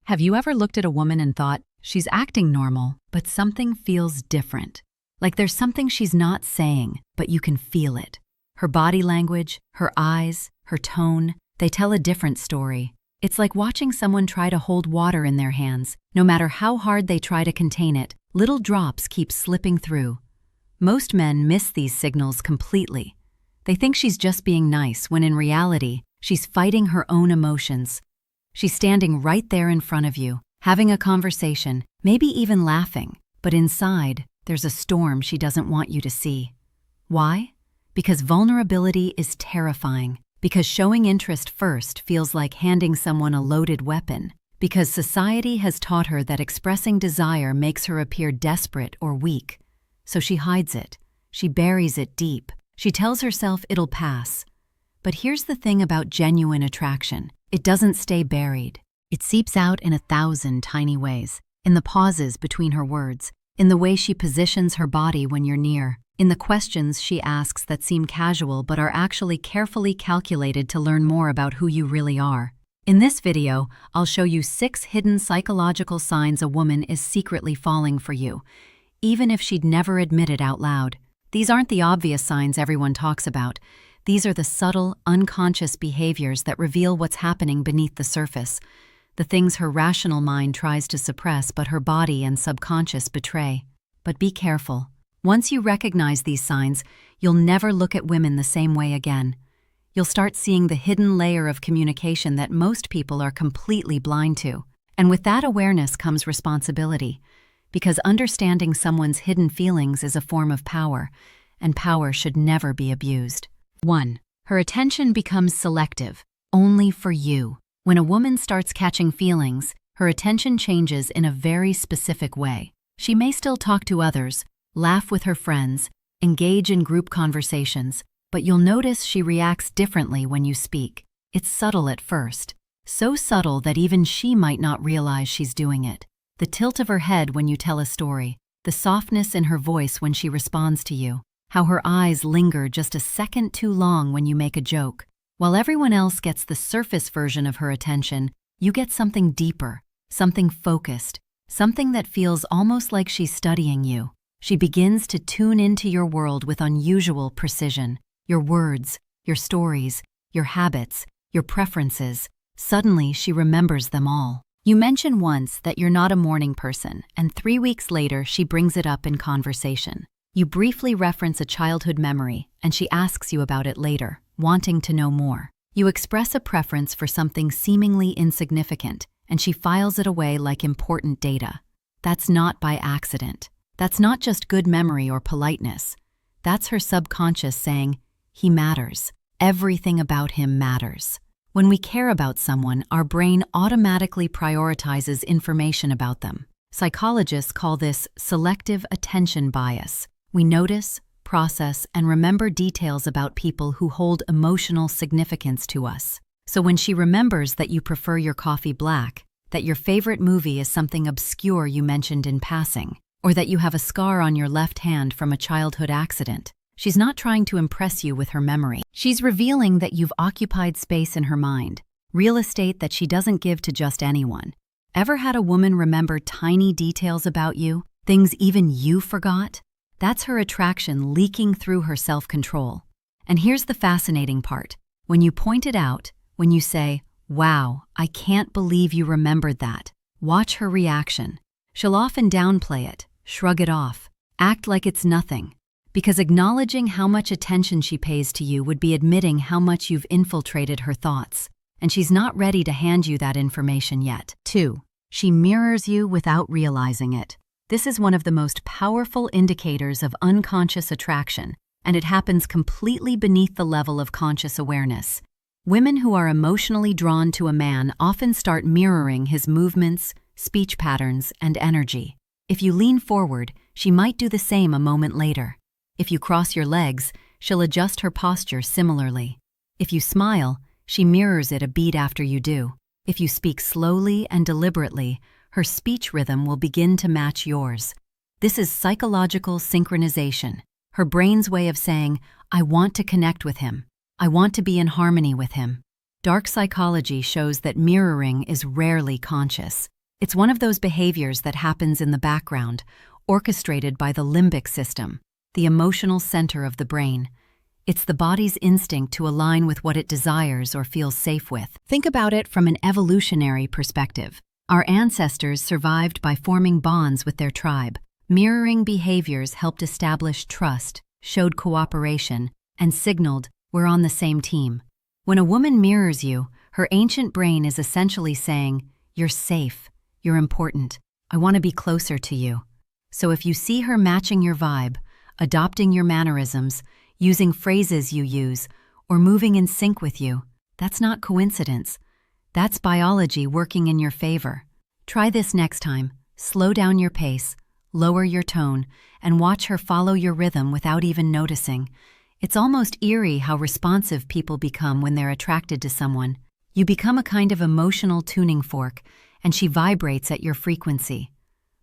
Have you ever looked at a woman and thought, she's acting normal, but something feels different? Like there's something she's not saying, but you can feel it. Her body language, her eyes, her tone, they tell a different story. It's like watching someone try to hold water in their hands. No matter how hard they try to contain it, little drops keep slipping through. Most men miss these signals completely. They think she's just being nice, when in reality, she's fighting her own emotions. She's standing right there in front of you, having a conversation, maybe even laughing, but inside, there's a storm she doesn't want you to see. Why? Because vulnerability is terrifying. Because showing interest first feels like handing someone a loaded weapon. Because society has taught her that expressing desire makes her appear desperate or weak. So she hides it. She buries it deep. She tells herself it'll pass. But here's the thing about genuine attraction. It doesn't stay buried. It seeps out in 1,000 tiny ways. In the pauses between her words. In the way she positions her body when you're near. In the questions she asks that seem casual but are actually carefully calculated to learn more about who you really are. In this video, I'll show you 6 hidden psychological signs a woman is secretly falling for you, even if she'd never admit it out loud. These aren't the obvious signs everyone talks about. These are the subtle, unconscious behaviors that reveal what's happening beneath the surface. The things her rational mind tries to suppress but her body and subconscious betray. But be careful. Once you recognize these signs, you'll never look at women the same way again. You'll start seeing the hidden layer of communication that most people are completely blind to. And with that awareness comes responsibility, because understanding someone's hidden feelings is a form of power, and power should never be abused. 1. Her attention becomes selective, only for you. When a woman starts catching feelings, her attention changes in a very specific way. She may still talk to others, laugh with her friends, engage in group conversations, but you'll notice she reacts differently when you speak. It's subtle at first, so subtle that even she might not realize she's doing it. The tilt of her head when you tell a story, the softness in her voice when she responds to you, how her eyes linger just a second too long when you make a joke. While everyone else gets the surface version of her attention, you get something deeper, something focused, something that feels almost like she's studying you. She begins to tune into your world with unusual precision. Your words, your stories, your habits, your preferences. Suddenly, she remembers them all. You mention once that you're not a morning person, and 3 weeks later, she brings it up in conversation. You briefly reference a childhood memory, and she asks you about it later, wanting to know more. You express a preference for something seemingly insignificant, and she files it away like important data. That's not by accident. That's not just good memory or politeness. That's her subconscious saying, he matters. Everything about him matters. When we care about someone, our brain automatically prioritizes information about them. Psychologists call this selective attention bias. We notice, process, and remember details about people who hold emotional significance to us. So when she remembers that you prefer your coffee black, that your favorite movie is something obscure you mentioned in passing, or that you have a scar on your left hand from a childhood accident, she's not trying to impress you with her memory. She's revealing that you've occupied space in her mind, real estate that she doesn't give to just anyone. Ever had a woman remember tiny details about you, things even you forgot? That's her attraction leaking through her self-control. And here's the fascinating part. When you point it out, when you say, wow, I can't believe you remembered that, watch her reaction. She'll often downplay it, shrug it off, act like it's nothing. Because acknowledging how much attention she pays to you would be admitting how much you've infiltrated her thoughts. And she's not ready to hand you that information yet. 2. She mirrors you without realizing it. This is one of the most powerful indicators of unconscious attraction, and it happens completely beneath the level of conscious awareness. Women who are emotionally drawn to a man often start mirroring his movements, speech patterns, and energy. If you lean forward, she might do the same a moment later. If you cross your legs, she'll adjust her posture similarly. If you smile, she mirrors it a beat after you do. If you speak slowly and deliberately, her speech rhythm will begin to match yours. This is psychological synchronization, her brain's way of saying, I want to connect with him. I want to be in harmony with him. Dark psychology shows that mirroring is rarely conscious. It's one of those behaviors that happens in the background, orchestrated by the limbic system, the emotional center of the brain. It's the body's instinct to align with what it desires or feels safe with. Think about it from an evolutionary perspective. Our ancestors survived by forming bonds with their tribe. Mirroring behaviors helped establish trust, showed cooperation, and signaled we're on the same team. When a woman mirrors you, her ancient brain is essentially saying, "You're safe, you're important, I want to be closer to you." So if you see her matching your vibe, adopting your mannerisms, using phrases you use, or moving in sync with you, that's not coincidence. That's biology working in your favor. Try this next time. Slow down your pace, lower your tone, and watch her follow your rhythm without even noticing. It's almost eerie how responsive people become when they're attracted to someone. You become a kind of emotional tuning fork, and she vibrates at your frequency.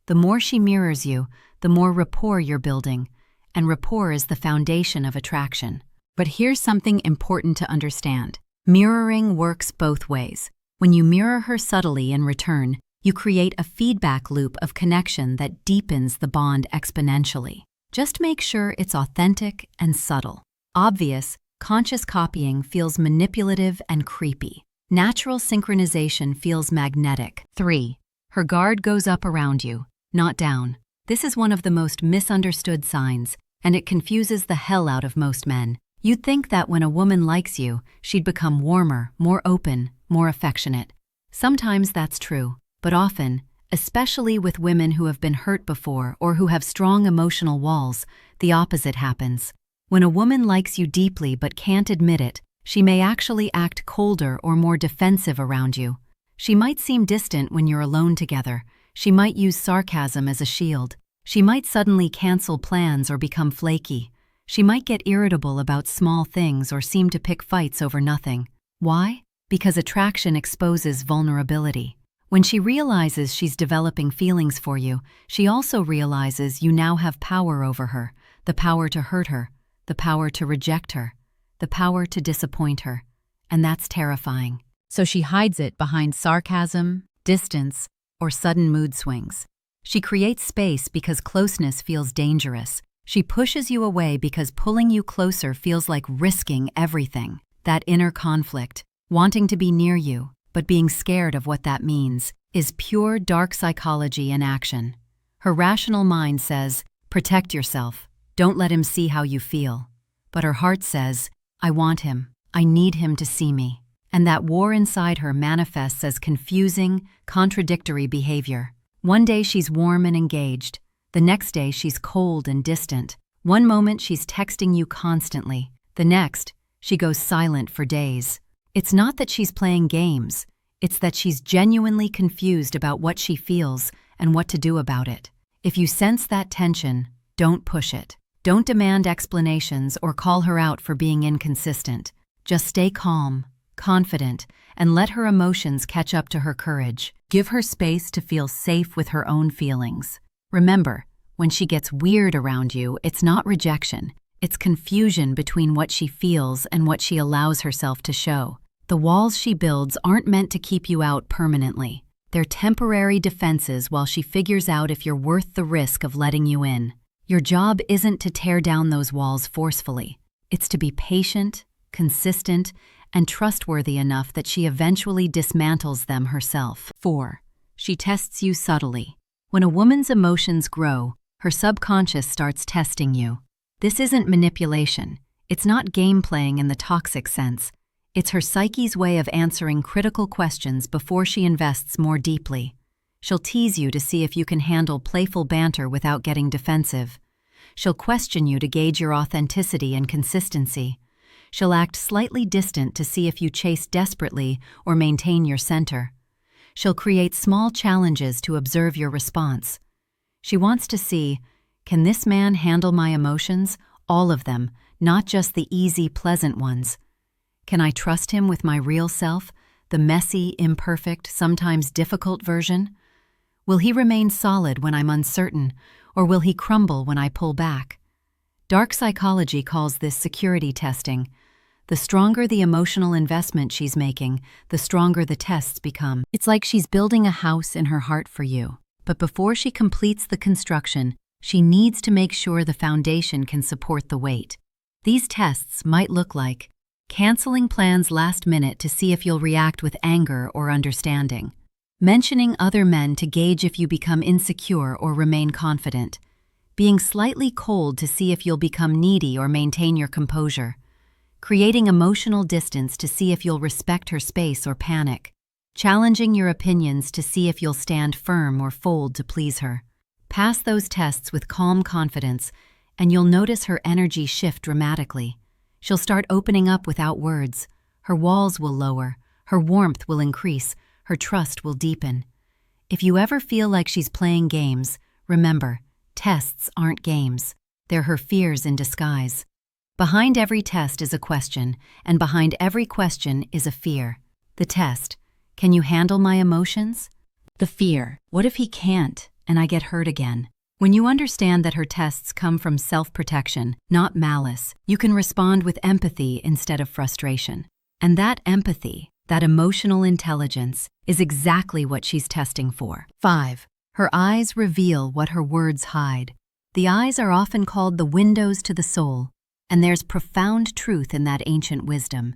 The more she mirrors you, the more rapport you're building, and rapport is the foundation of attraction. But here's something important to understand. Mirroring works both ways. When you mirror her subtly in return, you create a feedback loop of connection that deepens the bond exponentially. Just make sure it's authentic and subtle. Obvious, conscious copying feels manipulative and creepy. Natural synchronization feels magnetic. 3. Her guard goes up around you, not down. This is one of the most misunderstood signs, and it confuses the hell out of most men. You'd think that when a woman likes you, she'd become warmer, more open, more affectionate. Sometimes that's true, but often, especially with women who have been hurt before or who have strong emotional walls, the opposite happens. When a woman likes you deeply but can't admit it, she may actually act colder or more defensive around you. She might seem distant when you're alone together. She might use sarcasm as a shield. She might suddenly cancel plans or become flaky. She might get irritable about small things or seem to pick fights over nothing. Why? Because attraction exposes vulnerability. When she realizes she's developing feelings for you, she also realizes you now have power over her, the power to hurt her, the power to reject her, the power to disappoint her. And that's terrifying. So she hides it behind sarcasm, distance, or sudden mood swings. She creates space because closeness feels dangerous. She pushes you away because pulling you closer feels like risking everything. That inner conflict, wanting to be near you, but being scared of what that means, is pure dark psychology in action. Her rational mind says, protect yourself, don't let him see how you feel. But her heart says, I want him, I need him to see me. And that war inside her manifests as confusing, contradictory behavior. One day she's warm and engaged, the next day she's cold and distant. One moment she's texting you constantly, the next, she goes silent for days. It's not that she's playing games, it's that she's genuinely confused about what she feels and what to do about it. If you sense that tension, don't push it. Don't demand explanations or call her out for being inconsistent. Just stay calm, confident, and let her emotions catch up to her courage. Give her space to feel safe with her own feelings. Remember, when she gets weird around you, it's not rejection. It's confusion between what she feels and what she allows herself to show. The walls she builds aren't meant to keep you out permanently. They're temporary defenses while she figures out if you're worth the risk of letting you in. Your job isn't to tear down those walls forcefully. It's to be patient, consistent, and trustworthy enough that she eventually dismantles them herself. 4. She tests you subtly. When a woman's emotions grow, her subconscious starts testing you. This isn't manipulation. It's not game playing in the toxic sense. It's her psyche's way of answering critical questions before she invests more deeply. She'll tease you to see if you can handle playful banter without getting defensive. She'll question you to gauge your authenticity and consistency. She'll act slightly distant to see if you chase desperately or maintain your center. She'll create small challenges to observe your response. She wants to see, can this man handle my emotions? All of them, not just the easy, pleasant ones. Can I trust him with my real self, the messy, imperfect, sometimes difficult version? Will he remain solid when I'm uncertain, or will he crumble when I pull back? Dark psychology calls this security testing. The stronger the emotional investment she's making, the stronger the tests become. It's like she's building a house in her heart for you. But before she completes the construction, she needs to make sure the foundation can support the weight. These tests might look like canceling plans last minute to see if you'll react with anger or understanding, mentioning other men to gauge if you become insecure or remain confident, being slightly cold to see if you'll become needy or maintain your composure, creating emotional distance to see if you'll respect her space or panic, challenging your opinions to see if you'll stand firm or fold to please her. Pass those tests with calm confidence, and you'll notice her energy shift dramatically. She'll start opening up without words. Her walls will lower, her warmth will increase, her trust will deepen. If you ever feel like she's playing games, remember, tests aren't games. They're her fears in disguise. Behind every test is a question, and behind every question is a fear. The test: can you handle my emotions? The fear: what if he can't, and I get hurt again? When you understand that her tests come from self-protection, not malice, you can respond with empathy instead of frustration. And that empathy, that emotional intelligence, is exactly what she's testing for. 5. Her eyes reveal what her words hide. The eyes are often called the windows to the soul, and there's profound truth in that ancient wisdom.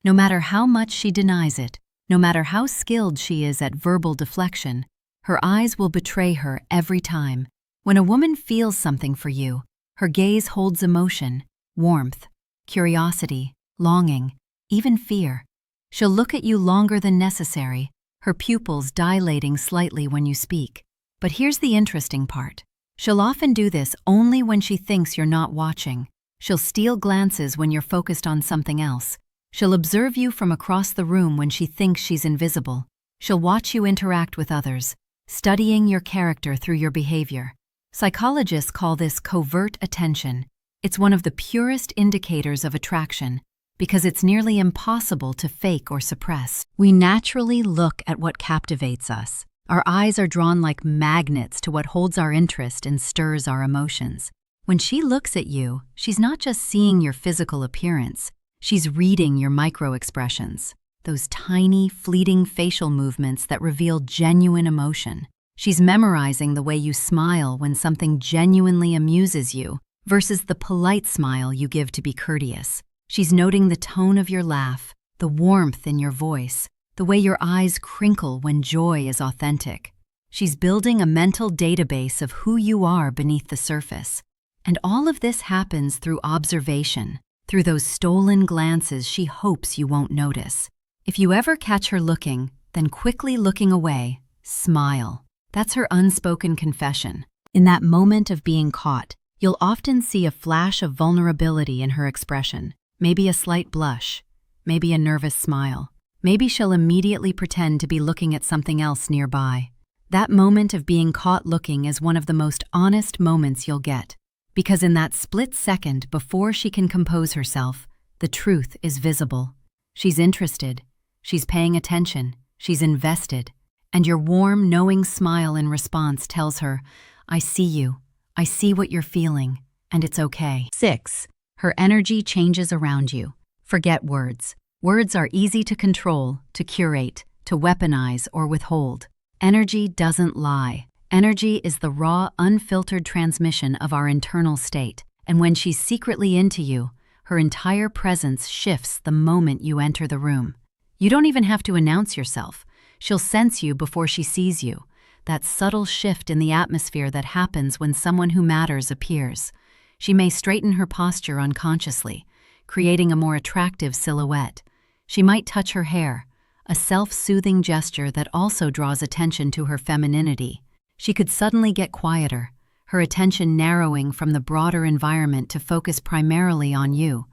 No matter how much she denies it, no matter how skilled she is at verbal deflection, her eyes will betray her every time. When a woman feels something for you, her gaze holds emotion, warmth, curiosity, longing, even fear. She'll look at you longer than necessary, her pupils dilating slightly when you speak. But here's the interesting part. She'll often do this only when she thinks you're not watching. She'll steal glances when you're focused on something else. She'll observe you from across the room when she thinks she's invisible. She'll watch you interact with others, studying your character through your behavior. Psychologists call this covert attention. It's one of the purest indicators of attraction because it's nearly impossible to fake or suppress. We naturally look at what captivates us. Our eyes are drawn like magnets to what holds our interest and stirs our emotions. When she looks at you, she's not just seeing your physical appearance, she's reading your micro-expressions, those tiny, fleeting facial movements that reveal genuine emotion. She's memorizing the way you smile when something genuinely amuses you versus the polite smile you give to be courteous. She's noting the tone of your laugh, the warmth in your voice, the way your eyes crinkle when joy is authentic. She's building a mental database of who you are beneath the surface. And all of this happens through observation, through those stolen glances she hopes you won't notice. If you ever catch her looking, then quickly looking away, smile. That's her unspoken confession. In that moment of being caught, you'll often see a flash of vulnerability in her expression. Maybe a slight blush, maybe a nervous smile. Maybe she'll immediately pretend to be looking at something else nearby. That moment of being caught looking is one of the most honest moments you'll get. Because in that split second before she can compose herself, the truth is visible. She's interested, she's paying attention, she's invested. And your warm, knowing smile in response tells her, I see you, I see what you're feeling, and it's okay. 6. Her energy changes around you. Forget words. Words are easy to control, to curate, to weaponize, or withhold. Energy doesn't lie. Energy is the raw, unfiltered transmission of our internal state. And when she's secretly into you, her entire presence shifts the moment you enter the room. You don't even have to announce yourself. She'll sense you before she sees you, that subtle shift in the atmosphere that happens when someone who matters appears. She may straighten her posture unconsciously, creating a more attractive silhouette. She might touch her hair, a self-soothing gesture that also draws attention to her femininity. She could suddenly get quieter, her attention narrowing from the broader environment to focus primarily on you.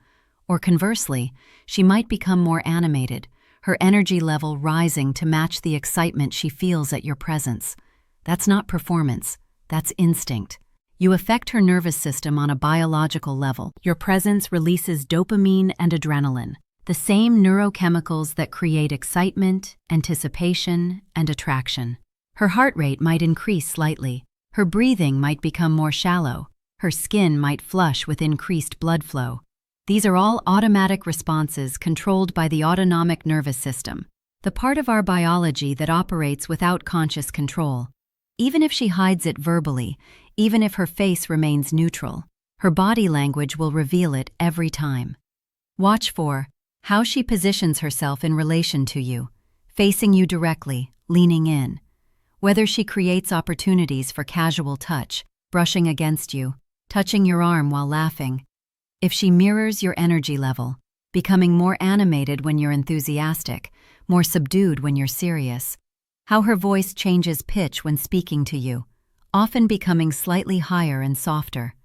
Or conversely, she might become more animated, her energy level rising to match the excitement she feels at your presence. That's not performance, that's instinct. You affect her nervous system on a biological level. Your presence releases dopamine and adrenaline, the same neurochemicals that create excitement, anticipation, and attraction. Her heart rate might increase slightly, her breathing might become more shallow, her skin might flush with increased blood flow. These are all automatic responses controlled by the autonomic nervous system, the part of our biology that operates without conscious control. Even if she hides it verbally, even if her face remains neutral, her body language will reveal it every time. Watch for how she positions herself in relation to you, facing you directly, leaning in. Whether she creates opportunities for casual touch, brushing against you, touching your arm while laughing. If she mirrors your energy level, becoming more animated when you're enthusiastic, more subdued when you're serious. How her voice changes pitch when speaking to you, often becoming slightly higher and softer.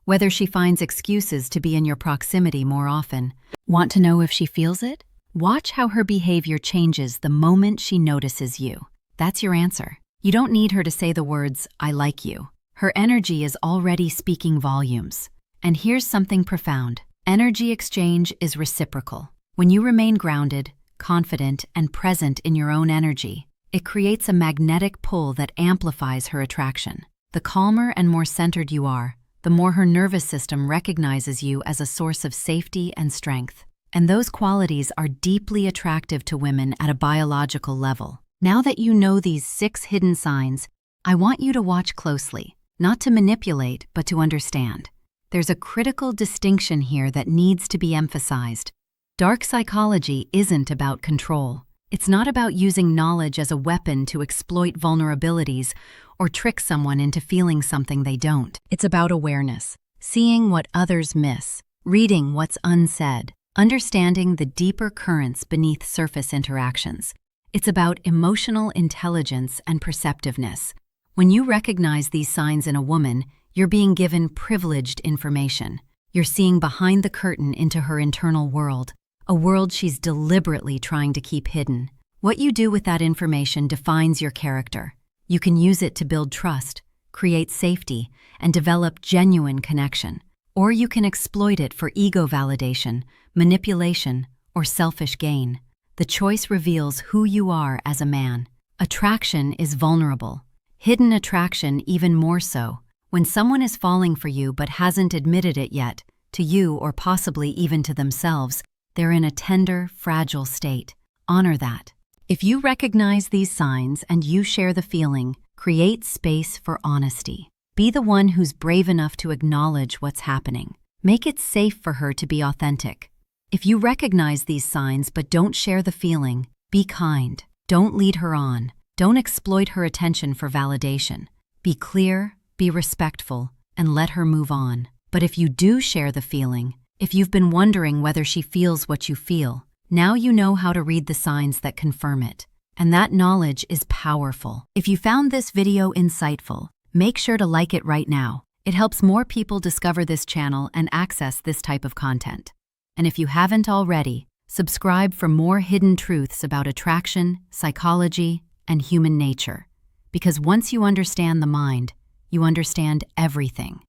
Whether she finds excuses to be in your proximity more often. Want to know if she feels it? Watch how her behavior changes the moment she notices you. That's your answer. You don't need her to say the words, "I like you." Her energy is already speaking volumes. And here's something profound. Energy exchange is reciprocal. When you remain grounded, confident, and present in your own energy, it creates a magnetic pull that amplifies her attraction. The calmer and more centered you are, the more her nervous system recognizes you as a source of safety and strength. And those qualities are deeply attractive to women at a biological level. Now that you know these 6 hidden signs, I want you to watch closely, not to manipulate, but to understand. There's a critical distinction here that needs to be emphasized. Dark psychology isn't about control. It's not about using knowledge as a weapon to exploit vulnerabilities or trick someone into feeling something they don't. It's about awareness, seeing what others miss, reading what's unsaid, understanding the deeper currents beneath surface interactions. It's about emotional intelligence and perceptiveness. When you recognize these signs in a woman, you're being given privileged information. You're seeing behind the curtain into her internal world, a world she's deliberately trying to keep hidden. What you do with that information defines your character. You can use it to build trust, create safety, and develop genuine connection. Or you can exploit it for ego validation, manipulation, or selfish gain. The choice reveals who you are as a man. Attraction is vulnerable. Hidden attraction even more so. When someone is falling for you but hasn't admitted it yet, to you or possibly even to themselves, they're in a tender, fragile state. Honor that. If you recognize these signs and you share the feeling, create space for honesty. Be the one who's brave enough to acknowledge what's happening. Make it safe for her to be authentic. If you recognize these signs but don't share the feeling, be kind. Don't lead her on. Don't exploit her attention for validation. Be clear, be respectful, and let her move on. But if you do share the feeling, if you've been wondering whether she feels what you feel, now you know how to read the signs that confirm it. And that knowledge is powerful. If you found this video insightful, make sure to like it right now. It helps more people discover this channel and access this type of content. And if you haven't already, subscribe for more hidden truths about attraction, psychology, and human nature. Because once you understand the mind, you understand everything.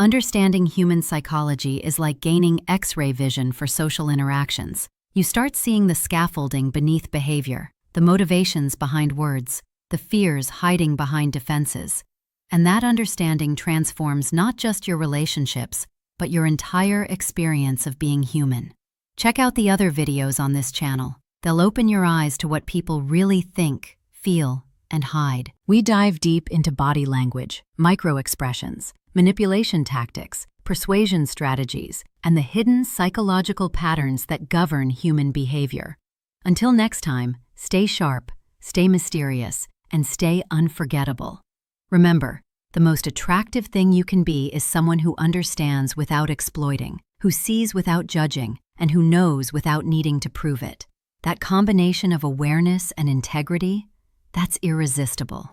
Understanding human psychology is like gaining X-ray vision for social interactions. You start seeing the scaffolding beneath behavior, the motivations behind words, the fears hiding behind defenses. And that understanding transforms not just your relationships, but your entire experience of being human. Check out the other videos on this channel. They'll open your eyes to what people really think, feel, and hide. We dive deep into body language, micro-expressions, manipulation tactics, persuasion strategies, and the hidden psychological patterns that govern human behavior. Until next time, stay sharp, stay mysterious, and stay unforgettable. Remember, the most attractive thing you can be is someone who understands without exploiting, who sees without judging, and who knows without needing to prove it. That combination of awareness and integrity, that's irresistible.